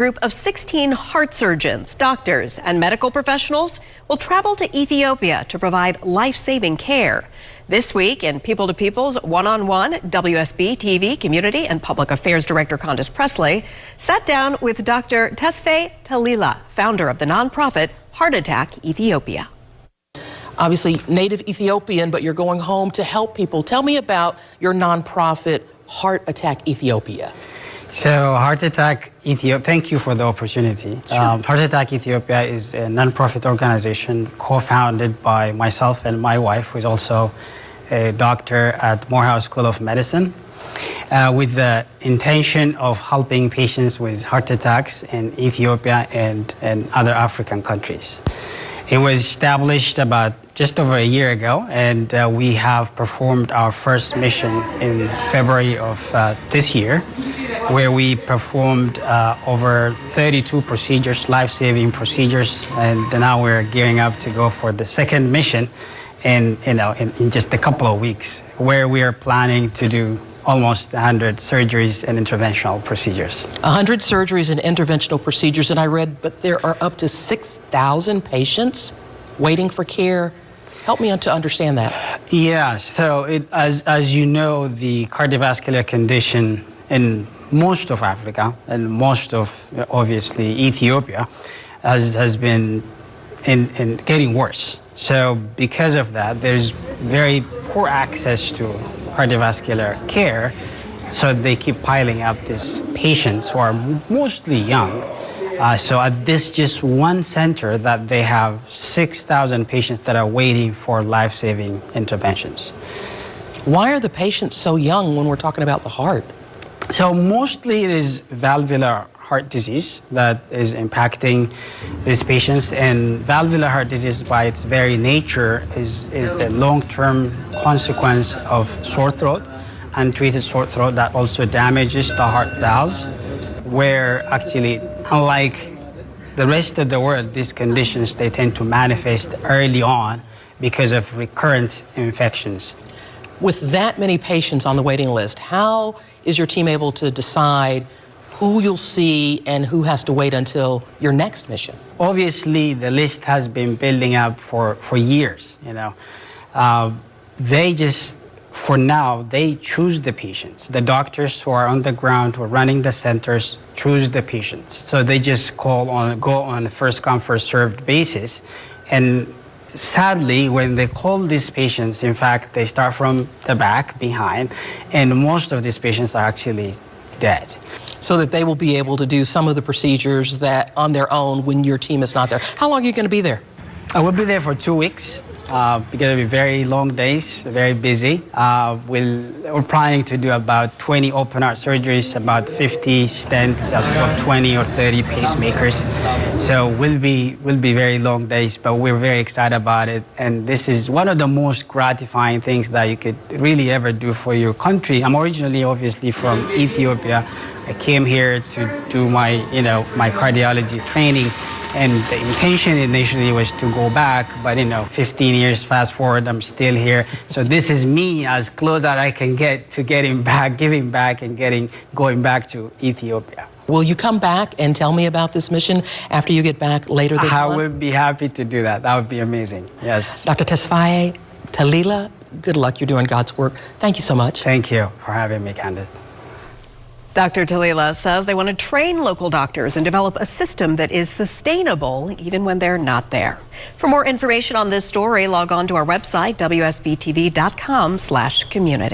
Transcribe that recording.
Group of 16 heart surgeons, doctors, and medical professionals will travel to Ethiopia to provide life-saving care. This week in People to People's One-on-One, WSB-TV Community and Public Affairs Director Candace Presley sat down with Dr. Tesfaye Talila, founder of the nonprofit Heart Attack Ethiopia. Obviously native Ethiopian, but you're going home to help people. Tell me about your nonprofit Heart Attack Ethiopia. So Heart Attack Ethiopia, thank you for the opportunity. Sure. Heart Attack Ethiopia is a nonprofit organization co-founded by myself and my wife, who is also a doctor at Morehouse School of Medicine, with the intention of helping patients with heart attacks in Ethiopia and other African countries. It was established about just over a year ago, and we have performed our first mission in February of this year, where we performed over 32 procedures, life-saving procedures, and now we're gearing up to go for the second mission in just a couple of weeks, where we are planning to do almost 100 surgeries and interventional procedures. 100 surgeries and interventional procedures, and I read, but there are up to 6,000 patients waiting for care. Help me to understand that. Yeah, so as you know, the cardiovascular condition in most of Africa and most of, obviously, Ethiopia has been in getting worse. So because of that, there's very poor access to cardiovascular care, so they keep piling up these patients who are mostly young. So at this just one center that they have 6,000 patients that are waiting for life-saving interventions. Why are the patients so young when we're talking about the heart? So mostly it is valvular heart disease that is impacting these patients, and valvular heart disease by its very nature is a long-term consequence of sore throat, untreated sore throat that also damages the heart valves, where actually, unlike the rest of the world, these conditions, they tend to manifest early on because of recurrent infections. With that many patients on the waiting list, how is your team able to decide who you'll see and who has to wait until your next mission? Obviously, the list has been building up for years, you know. For now, they choose the patients. The doctors who are on the ground, who are running the centers, choose the patients. So they just go on a first-come, first-served basis. And sadly, when they call these patients, in fact, they start from the back, behind, and most of these patients are actually dead. So that they will be able to do some of the procedures that on their own when your team is not there. How long are you going to be there? I will be there for 2 weeks. It's going to be very long days, very busy. We're planning to do about 20 open heart surgeries, about 50 stents, about 20 or 30 pacemakers. So will be very long days, but we're very excited about it. And this is one of the most gratifying things that you could really ever do for your country. I'm originally, obviously, from Ethiopia. I came here to do my cardiology training. And the intention initially was to go back, but 15 years fast forward, I'm still here. So this is me as close as I can get to getting back, giving back, and going back to Ethiopia. Will you come back and tell me about this mission after you get back later this month? I would be happy to do that. That would be amazing. Yes. Dr. Tesfaye Talila, good luck. You're doing God's work. Thank you so much. Thank you for having me, Candace. Dr. Talila says they want to train local doctors and develop a system that is sustainable even when they're not there. For more information on this story, log on to our website, WSB-TV.com/community.